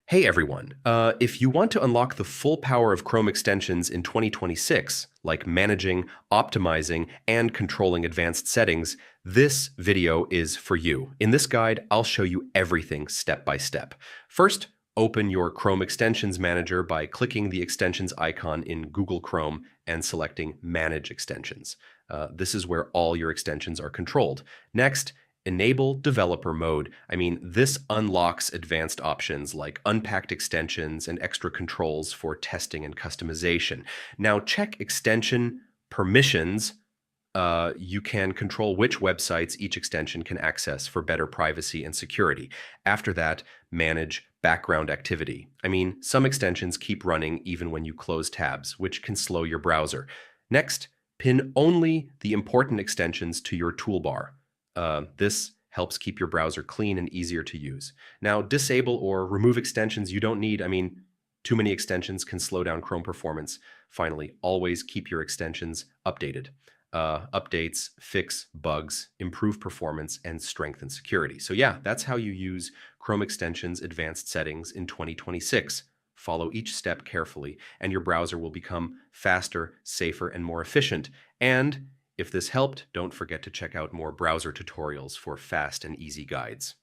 Hey everyone. If you want to unlock the full power of Chrome extensions in 2026, like managing, optimizing, and controlling advanced settings, this video is for you. In this guide, I'll show you everything step by step. First, open your Chrome Extensions Manager by clicking the extensions icon in Google Chrome and selecting Manage Extensions. This is where all your extensions are controlled. Next, enable developer mode. This unlocks advanced options like unpacked extensions and extra controls for testing and customization. Now, check extension permissions. You can control which websites each extension can access for better privacy and security. After that, manage background activity. Some extensions keep running even when you close tabs, which can slow your browser. Next, pin only the important extensions to your toolbar. This helps keep your browser clean and easier to use. Now, disable or remove extensions you don't need. Too many extensions can slow down Chrome performance. Finally, always keep your extensions updated. Updates fix bugs, improve performance, and strengthen security. So yeah, that's how you use Chrome extensions advanced settings in 2026. Follow each step carefully, and your browser will become faster, safer, and more efficient. And if this helped, don't forget to check out more browser tutorials for fast and easy guides.